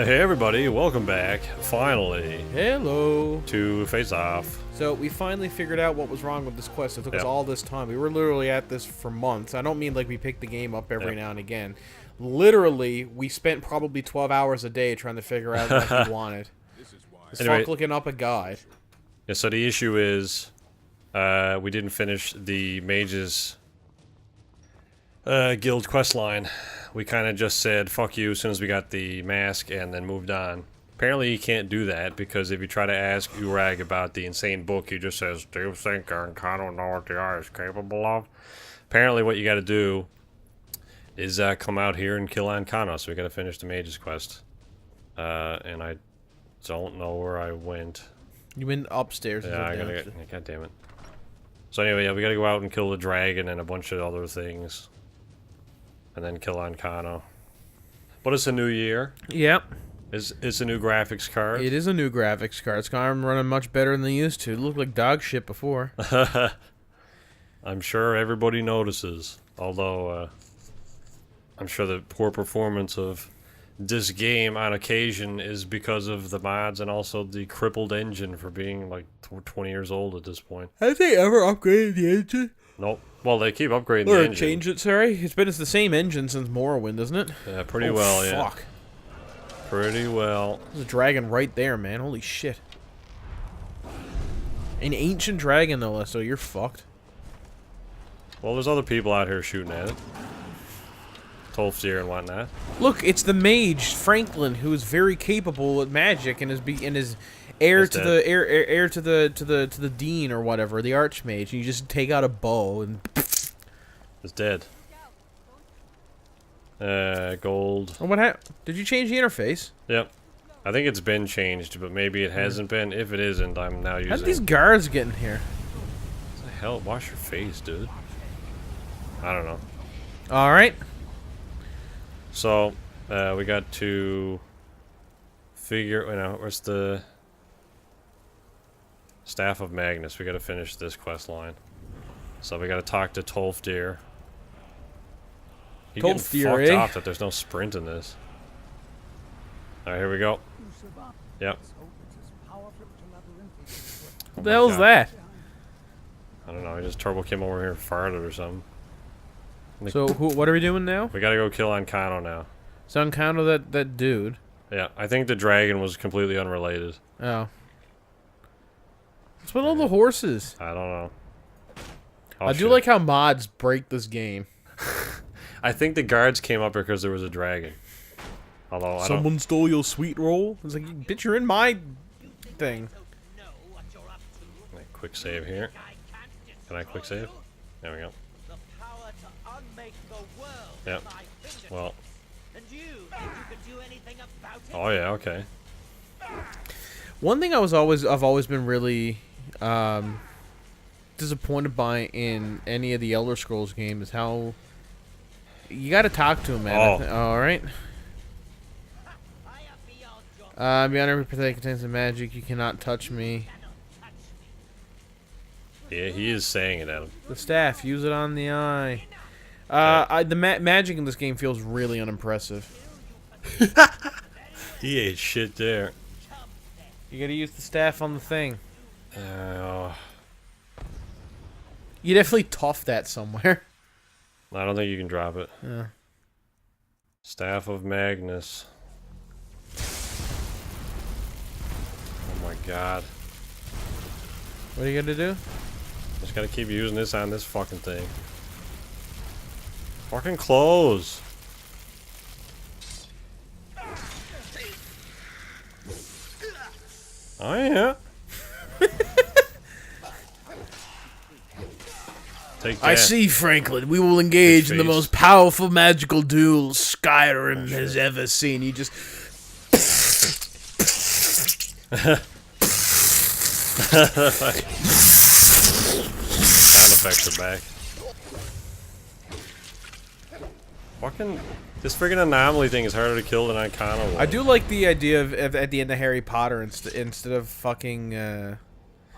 Hey everybody, welcome back, finally, Hello. to Face Off. So we finally figured out what was wrong with this quest. It took us all this time. We were literally at this for months. I don't mean like we picked the game up every now and again. Literally, we spent probably 12 hours a day trying to figure out what we wanted. It's fuck looking up a guide. Yeah, so the issue is, we didn't finish the Mage's guild quest line. We kind of just said, fuck you, as soon as we got the mask, and then moved on. Apparently you can't do that, because if you try to ask Urag about the insane book, he just says, do you think Ancano know what the eye is capable of? Apparently what you gotta do is come out here and kill Ancano, so we gotta finish the Mage's quest. And I don't know where I went. You went upstairs. Yeah, I gotta get, god damn it. So anyway, yeah, we gotta go out and kill the dragon and a bunch of other things. And then kill Ancano. But it's a new year. Yep. It's a new graphics card. It is a new graphics card. It's running much better than they used to. It looked like dog shit before. I'm sure everybody notices. Although, I'm sure the poor performance of this game on occasion is because of the mods and also the crippled engine for being like 20 years old at this point. Have they ever upgraded the engine? Nope. Well, they keep upgrading the engine. Change it, sorry? It's the same engine since Morrowind, isn't it? Yeah, pretty well, yeah. Fuck. Pretty well. There's a dragon right there, man. Holy shit. An ancient dragon, though, so you're fucked. Well, there's other people out here shooting at it. Tolfdir and whatnot. Look, it's the mage, Franklin, who is very capable at magic and is heir to the dean or whatever, the archmage. And you just take out a bow and it's dead. Gold. Oh, what happened? Did you change the interface? Yep. I think it's been changed, but maybe it hasn't been. If it isn't, I'm now using. How did these guards get in here? What the hell? Wash your face, dude. I don't know. All right. So, we got to figure. Where's the Staff of Magnus? We got to finish this quest line. So we got to talk to Tolfdir. You're getting fucked off that there's no sprint in this. Alright, here we go. Yep. What the hell's that? I don't know, he just turbo came over here and farted or something. So, what are we doing now? We gotta go kill Ancano now. So Ancano, that dude. Yeah, I think the dragon was completely unrelated. Oh. What's with all the horses? I don't know. Oh, I do like how mods break this game. I think the guards came up here because there was a dragon. Although someone stole your sweet roll. It's like, bitch, you're in my thing. Quick save here. Can I quick save? There we go. Yep. Well. Oh yeah. Okay. One thing I've always been really disappointed by in any of the Elder Scrolls games is how you gotta talk to him, man. Oh. Alright. Beyond every pathetic contains of magic, you cannot touch me. Yeah, he is saying it at him. The staff, use it on the eye. The magic in this game feels really unimpressive. He ate shit there. You gotta use the staff on the thing. You definitely tough that somewhere. I don't think you can drop it. Yeah. Staff of Magnus. Oh my god. What are you gonna do? Just gotta keep using this on this fucking thing. Fucking close. Oh yeah. Take that. I see, Franklin. We will engage in the most powerful magical duel Skyrim has ever seen. You just sound effects are back. Fucking this friggin' anomaly thing is harder to kill than Ancano was. I do like the idea of at the end of Harry Potter instead of fucking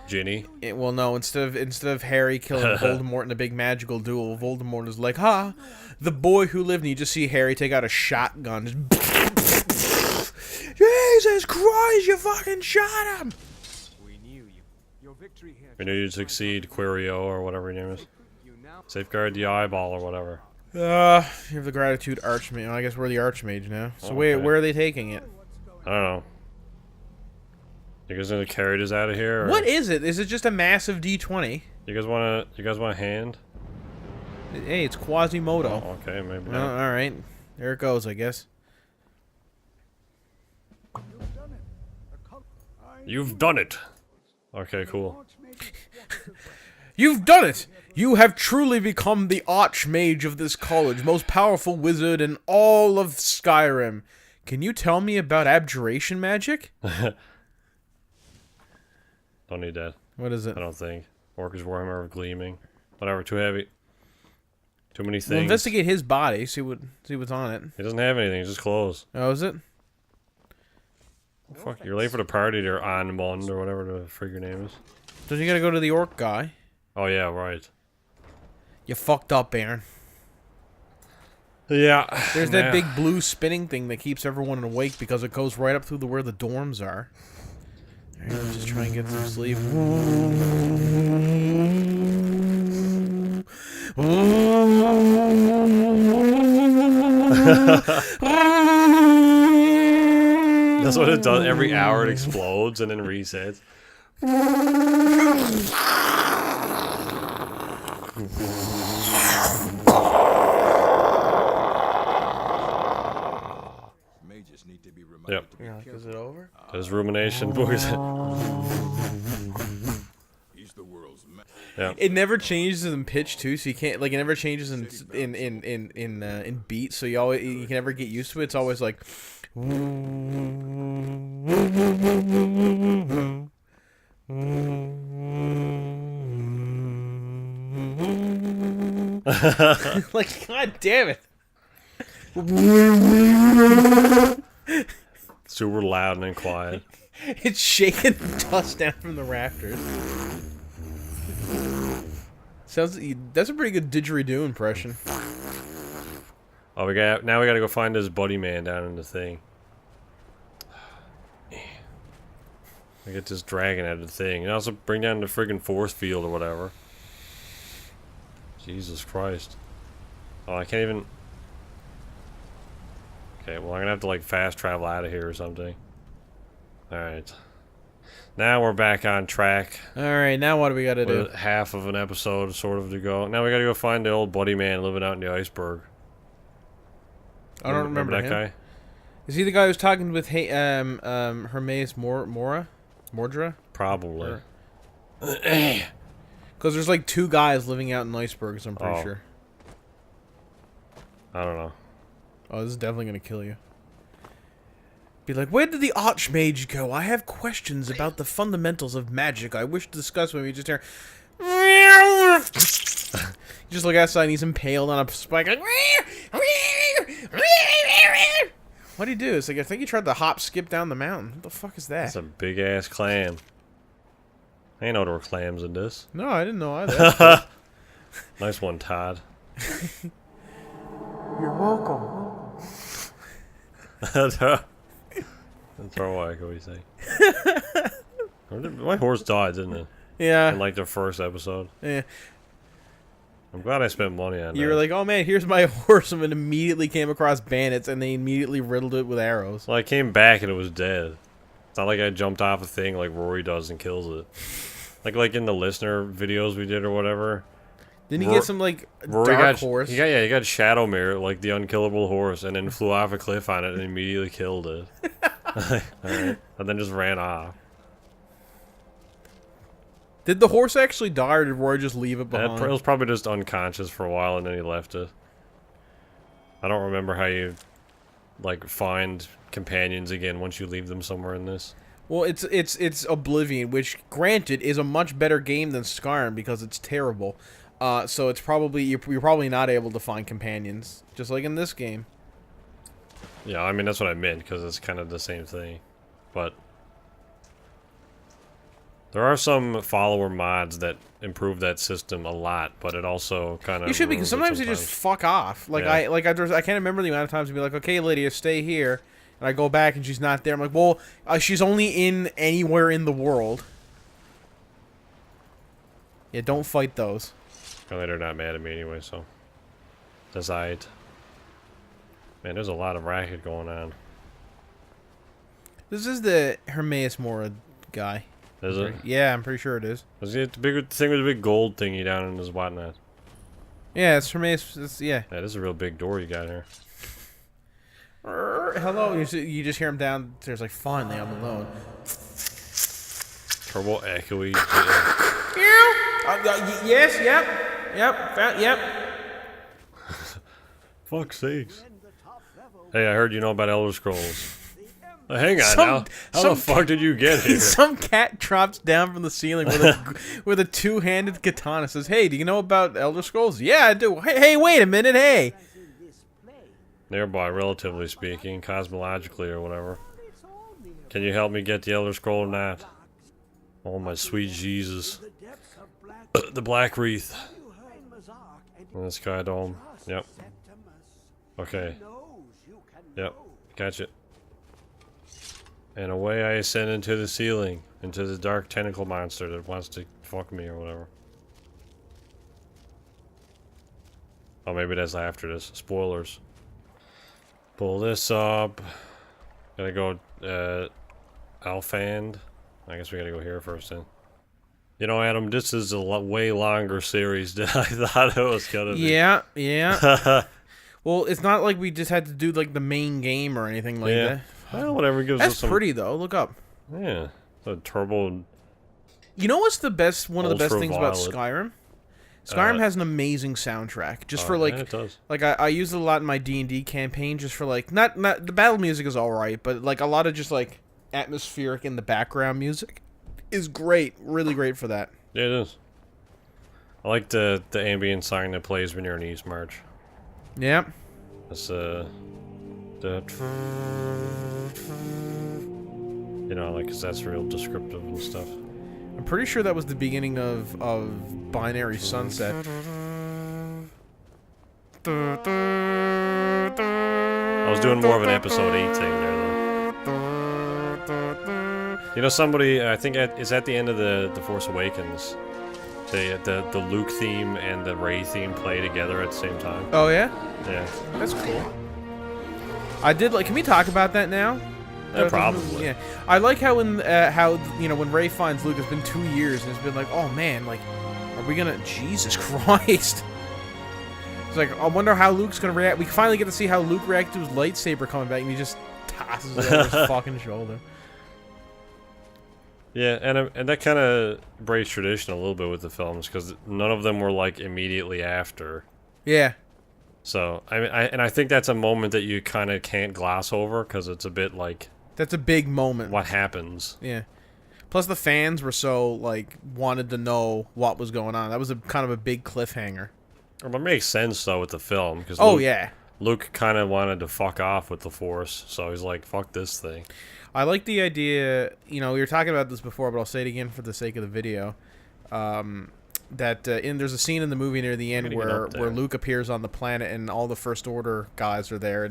Ginny. Well, no. Instead of Harry killing Voldemort in a big magical duel, Voldemort is like, "Ha, the boy who lived." And you just see Harry take out a shotgun. Just Jesus Christ, you fucking shot him! We knew you. Your victory here. We knew you'd succeed, Quirio, or whatever your name is. Safeguard the eyeball or whatever. You have the gratitude archmage. I guess we're the archmage now. So Okay. where are they taking it? I don't know. You guys gonna carry this out of here? Or? What is it? Is it just a massive D20? You guys want a hand? Hey, it's Quasimodo. Oh, okay, maybe Well, not. all right. There it goes, I guess. You've done it. Okay, cool. You've done it! You have truly become the Archmage of this college, most powerful wizard in all of Skyrim. Can you tell me about abjuration magic? Don't need that. What is it? I don't think. Orcus Warhammer of Gleaming. Whatever, too heavy. Too many things. We'll investigate his body, see what's on it. He doesn't have anything, it's just clothes. Oh, is it? Fuck, you're late for the party there, Anmund, or whatever the frig your name is. Don't you gotta go to the orc guy? Oh, yeah, right. You fucked up, Aaron. Yeah. There's that big blue spinning thing that keeps everyone awake because it goes right up through where the dorms are. Alright, let's just try and get some sleep. That's what it does. Every hour it explodes and then resets. Mages need to be reminded Yep. to be You're like, is it over? There's rumination, boys. He's the world's Yeah. It never changes in pitch too, so you can't like it never changes in beat, so you can never get used to it. It's always like like god damn it. Super loud and then quiet. It's shaking dust down from the rafters. Sounds that's a pretty good didgeridoo impression. Oh, now we gotta go find this buddy man down in the thing. I get this dragon out of the thing. And also bring down the friggin' force field or whatever. Jesus Christ. Oh, I can't even... Okay, well I'm gonna have to like fast travel out of here or something. Alright. Now we're back on track. Alright, now what do we gotta do? With half of an episode sort of to go. Now we gotta go find the old buddy man living out in the iceberg. I don't remember that him. guy? Is he the guy who's talking with Hermes Mordra? Probably. Because there's like two guys living out in icebergs, I'm pretty Oh. sure. I don't know. Oh, this is definitely gonna kill you. Be like, where did the Archmage go? I have questions about the fundamentals of magic I wish to discuss with you. Just hear... You just look outside and he's impaled on a spike. Like, what do you do? It's like, I think he tried to hop skip down the mountain. What the fuck is that? That's a big ass clam. I ain't know there were clams in this. No, I didn't know either. Nice one, Todd. You're welcome. That's our wife, what do you say? My horse died, didn't it? Yeah. In like the first episode. Yeah. I'm glad I spent money on that. You were like, oh man, here's my horse, and immediately came across bandits, and they immediately riddled it with arrows. Well, I came back and it was dead. It's not like I jumped off a thing like Rory does and kills it. Like in the listener videos we did or whatever. Didn't he get some, like, Rory dark got, horse? He got Shadow Mirror, like the unkillable horse, and then flew off a cliff on it and immediately killed it. Alright. And then just ran off. Did the horse actually die, or did Roy just leave it behind? It was probably just unconscious for a while and then he left it. I don't remember how you, like, find companions again once you leave them somewhere in this. Well, it's Oblivion, which, granted, is a much better game than Skyrim because it's terrible. So it's probably you're probably not able to find companions, just like in this game. Yeah, I mean, that's what I meant, because it's kind of the same thing. But there are some follower mods that improve that system a lot, but it also kind of... You should, because sometimes you just fuck off. Like, Yeah. I can't remember the amount of times to be like, okay, Lydia, stay here. And And I go back and she's not there. I'm like, well, she's only in anywhere in the world. Yeah, don't fight those. Well, they're not mad at me anyway, so. That's aight. Man, there's a lot of racket going on. This is the Hermaeus Mora guy. Is it? Yeah, I'm pretty sure it is. Was it the big thing with the big gold thingy down in his whatnot? Yeah, it's Hermaeus. Yeah. Yeah, this is a real big door you got here. Hello. You just hear him downstairs like, finally, I'm alone. Turbo echoey. Yes, yep. Fuck's sakes. Hey, I heard you know about Elder Scrolls. Hang on now. How the fuck did you get here? Some cat drops down from the ceiling with a two-handed katana. Says, "Hey, do you know about Elder Scrolls?" "Yeah, I do." Hey, wait a minute. Hey. Nearby, relatively speaking, cosmologically or whatever. Can you help me get the Elder Scroll or not? Oh my sweet Jesus. The Black Wreath. And the Sky Dome. Yep. Okay. Yep. Gotcha. And away I ascend into the ceiling, into the dark tentacle monster that wants to fuck me or whatever. Oh, maybe that's after this. Spoilers. Pull this up. Gotta go, Alfand. I guess we gotta go here first then. You know, Adam, this is a way longer series than I thought it was gonna be. Yeah. Well, it's not like we just had to do, like, the main game or anything like that. Well, whatever gives us some... That's pretty, though. Look up. Yeah. The turbo... You know what's one of the best things about Ultraviolet. Skyrim? Skyrim has an amazing soundtrack. Just for, like... Yeah, it does. Like, I use it a lot in my D&D campaign, just for, like... Not the battle music is alright, but, like, a lot of just, like, atmospheric in the background music is great. Really great for that. Yeah, it is. I like the ambient song that plays when you're in East March. Yep. It's, you know, like, 'cause that's real descriptive and stuff. I'm pretty sure that was the beginning of Binary Sunset. I was doing more of an episode 8 thing there, though. You know, somebody, I think is at the end of the Force Awakens, the Luke theme and the Rey theme play together at the same time. Oh, yeah? Yeah. That's cool. I did, like, can we talk about that now? Yeah, probably. Yeah. I like how when Rey finds Luke, it's been 2 years, and it's been like, oh man, like, are we gonna... Jesus Christ. It's like, I wonder how Luke's gonna react. We finally get to see how Luke reacted to his lightsaber coming back, and he just tosses it over his fucking shoulder. Yeah, and that kind of breaks tradition a little bit with the films, because none of them were, like, immediately after. Yeah. So, I think that's a moment that you kind of can't gloss over, because it's a bit like... That's a big moment. What happens. Yeah. Plus the fans were so, like, wanted to know what was going on. That was kind of a big cliffhanger. Well, it makes sense, though, with the film, because Luke kind of wanted to fuck off with the Force, so he's like, fuck this thing. I like the idea, you know, we were talking about this before, but I'll say it again for the sake of the video. There's a scene in the movie near the end where Luke appears on the planet and all the First Order guys are there,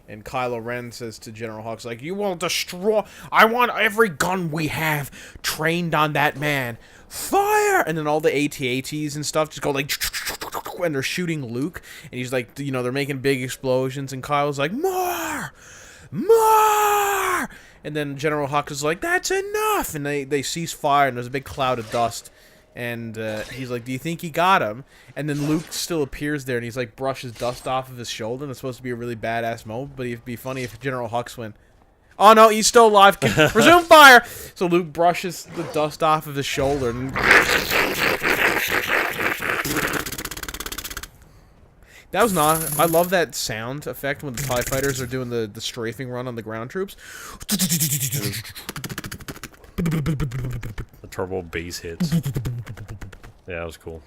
and Kylo Ren says to General Hux, like, you will destroy... I want every gun we have trained on that man. Fire! And then all the AT-ATs and stuff just go like... And they're shooting Luke, and he's like, you know, they're making big explosions, and Kylo's like, more! More! And then General Hux is like, that's enough! And they cease fire, and there's a big cloud of dust. And he's like, do you think he got him? And then Luke still appears there, and he's like, brushes dust off of his shoulder, and it's supposed to be a really badass moment, but it'd be funny if General Hux went, oh no, he's still alive, resume fire! So Luke brushes the dust off of his shoulder, and... That was not... I love that sound effect when the TIE fighters are doing the strafing run on the ground troops. The turbo bass hits. Yeah, that was cool.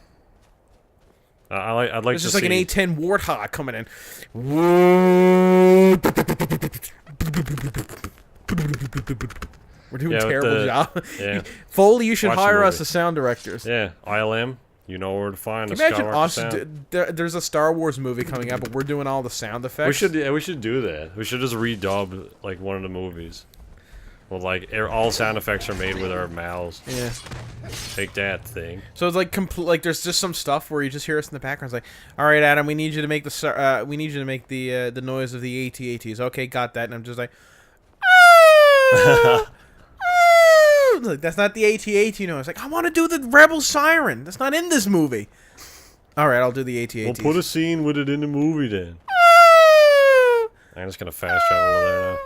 I'd like to see... It's just like an A-10 Warthog coming in. We're doing a terrible job. Yeah. Foley, you should Watch the hire us movie. as sound directors. Yeah, ILM. You know where to find the Can you imagine Skywalker us? sound. There's a Star Wars movie coming out, but we're doing all the sound effects. We should do that. We should just redub like one of the movies. Well, like all sound effects are made with our mouths. Yeah. Take that thing. So it's like like there's just some stuff where you just hear us in the background. It's like, all right, Adam, we need you to make the noise of the AT-ATs. Okay, got that. And I'm just like, like that's not the AT-AT noise. Like I want to do the Rebel siren. That's not in this movie. All right, I'll do the AT-ATs. We'll put a scene with it in the movie then. I'm just gonna fast travel over there now.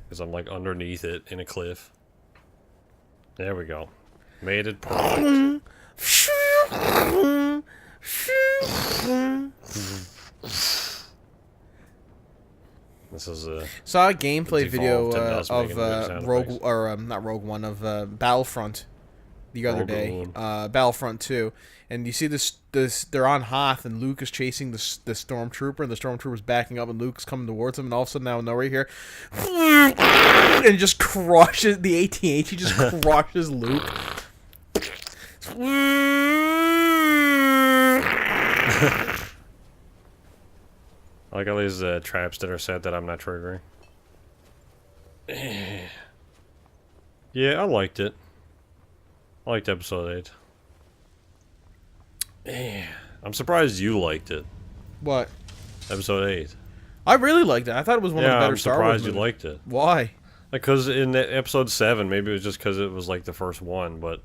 Because I'm like underneath it in a cliff. There we go. Made it perfect. This is a saw a gameplay video devolved into us of making Rogue sound or not Rogue One of Battlefront the other Rogue day. One. Battlefront 2, and you see this they're on Hoth and Luke is chasing the stormtrooper and the stormtrooper's backing up and Luke's coming towards him and all of a sudden out of nowhere here and just crushes the AT-AT just crushes Luke. I like all these traps that are set that I'm not triggering. Yeah, I liked it. I liked episode 8. I'm surprised you liked it. What? Episode 8. I really liked it. I thought it was one of the better I'm Star Wars surprised you movies. liked it. Why? Because in episode 7, maybe it was just because it was like the first one, but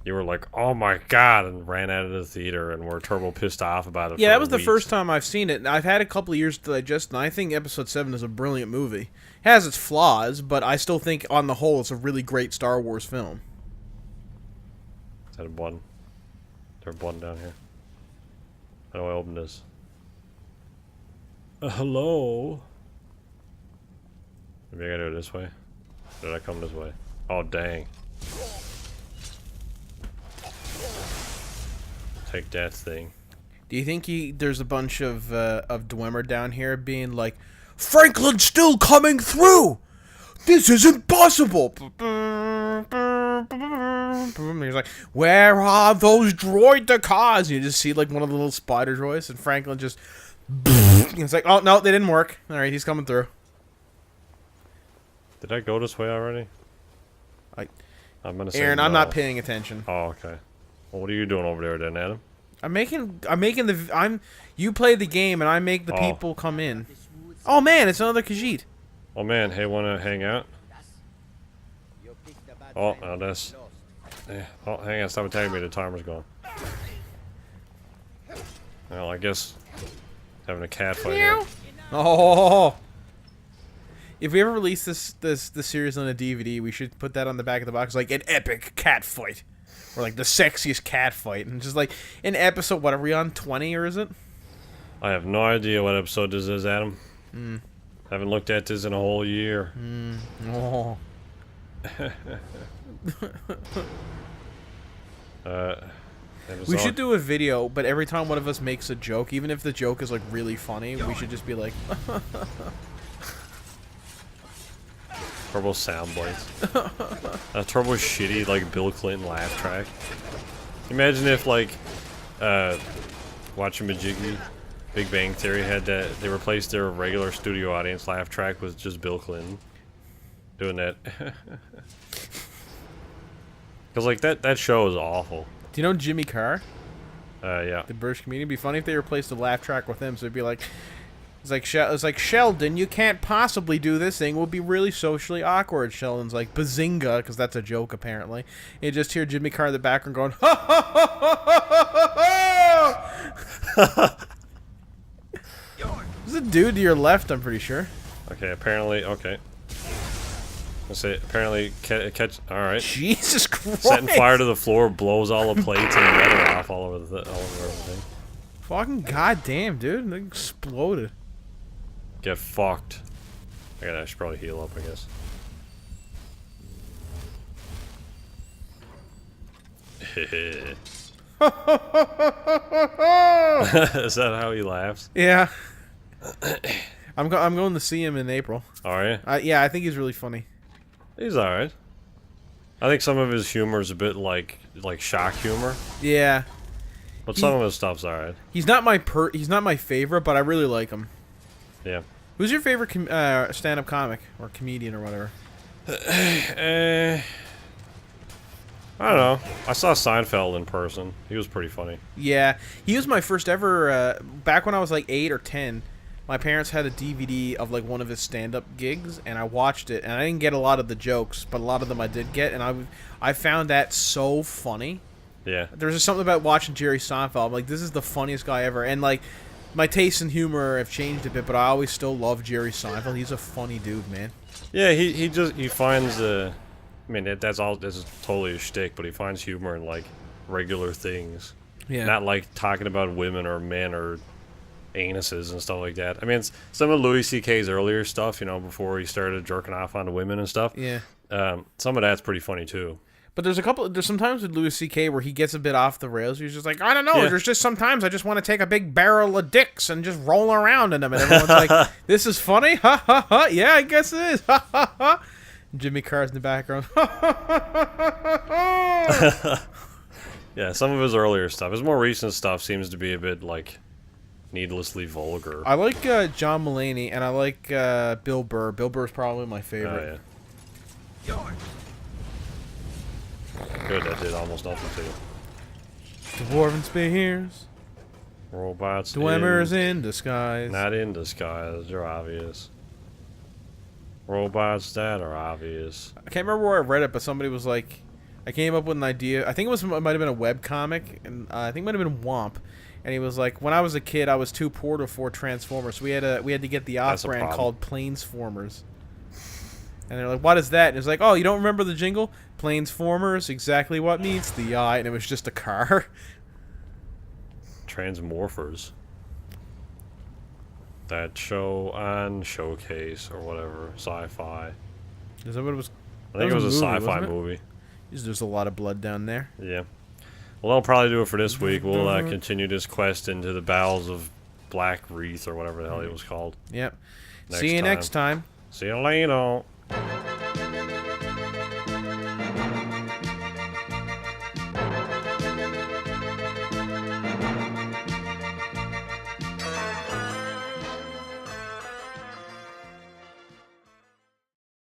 you were like, "Oh my god!" and ran out of the theater and were turbo pissed off about it. Yeah, for that was the weeks. first time I've seen it. I've had a couple of years to digest, and I think Episode 7 is a brilliant movie. It has its flaws, but I still think, on the whole, it's a really great Star Wars film. Is that a button? Is there a button down here? How do I open this? Hello? Maybe I gotta go this way? Or did I come this way? Oh, dang. Take that thing. Do you think there's a bunch of Dwemer down here being like, Franklin's still coming through! This is impossible! And he's like, where are those droidicas? And you just see like one of the little spider droids, and Franklin just... It's like, oh, no, they didn't work. Alright, he's coming through. Did I go this way already? I'm gonna say Aaron, no. I'm not paying attention. Oh, okay. Well, what are you doing over there then, Adam? You play the game and I make the Oh. people come in. Oh man, it's another Khajiit. Oh man, hey, wanna hang out? Oh, now that's... Oh, hang on, stop attacking me, the timer's gone. Well, I guess... having a cat fight here. Oh. If we ever release this series on a DVD, we should put that on the back of the box, like an epic cat fight. Or like the sexiest cat fight. And just like an episode, what are we on, 20 or is it? I have no idea what episode this is, Adam. Haven't looked at this in a whole year. Oh. We should do a video, but every time one of us makes a joke, even if the joke is like really funny, we should just be like, Turbo sound bites. A turbo shitty, like, Bill Clinton laugh track. Imagine if, like, watching Majiggy, Big Bang Theory had that, they replaced their regular studio audience laugh track with just Bill Clinton doing that. Because, like, that show is awful. do you know Jimmy Carr? Yeah. The British comedian? It'd be funny if they replaced the laugh track with him, so it'd be like, it's like, Sheldon, you can't possibly do this thing. It will be really socially awkward. Sheldon's like, bazinga, because that's a joke, apparently. You just hear Jimmy Carr in the background going, ha ha ha ha ha ha! There's a dude to your left, I'm pretty sure. Okay, apparently, okay. Let's say, apparently, catch, alright. Jesus Christ! Setting fire to the floor, blows all the plates and metal off all over everything. Fucking goddamn, dude. It exploded. Get fucked. I should probably heal up, I guess. Is that how he laughs? Yeah. I'm going to see him in April. Are you? Yeah, I think he's really funny. He's alright. I think some of his humor is a bit like shock humor, Yeah. but some of his stuff's alright. He's not my favorite, but I really like him. Yeah. Who's your favorite stand-up comic or comedian or whatever? I don't know. I saw Seinfeld in person. He was pretty funny. Yeah, he was my first ever. Back when I was like 8 or 10, my parents had a DVD of like one of his stand-up gigs, and I watched it. And I didn't get a lot of the jokes, but a lot of them I did get, and I found that so funny. Yeah. There's just something about watching Jerry Seinfeld. I'm like, this is the funniest guy ever, and like. My tastes in humor have changed a bit, but I always still love Jerry Seinfeld. He's a funny dude, man. Yeah, he finds I mean that's totally a shtick, but he finds humor in like regular things. Yeah. Not like talking about women or men or anuses and stuff like that. I mean, some of Louis C.K.'s earlier stuff, before he started jerking off onto women and stuff. Yeah. Some of that's pretty funny too. But there's sometimes with Louis C.K. where he gets a bit off the rails. He's just like, I don't know. Yeah. There's just sometimes I just want to take a big barrel of dicks and just roll around in them. And everyone's like, this is funny? Ha, ha, ha. Yeah, I guess it is. Ha, ha, ha. Jimmy Carr's in the background. Ha, ha, ha, ha. Yeah, some of his earlier stuff. His more recent stuff seems to be a bit, like, needlessly vulgar. I like John Mulaney, and I like Bill Burr. Bill Burr's probably my favorite. Oh, yeah. Good, that did almost nothing to you. Dwarven spears. Robots Dwemer's in disguise. Not in disguise, they're obvious. Robots that are obvious. I can't remember where I read it, but somebody was like, I came up with an idea. I think it might have been a webcomic, and I think it might have been Womp. And he was like, when I was a kid, I was too poor to afford Transformers, so we had to get the off brand called Planesformers. And they're like, what is that? And it's like, oh, you don't remember the jingle? Planesformers, exactly what meets the eye. And it was just a car. Transmorphers. That show on Showcase or whatever, sci-fi. Is that what it was? I think it was a sci-fi movie. There's a lot of blood down there. Yeah. Well, that'll probably do it for this week. We'll continue this quest into the bowels of Black Wreath or whatever the hell it was called. Yep. See you next time. See you later.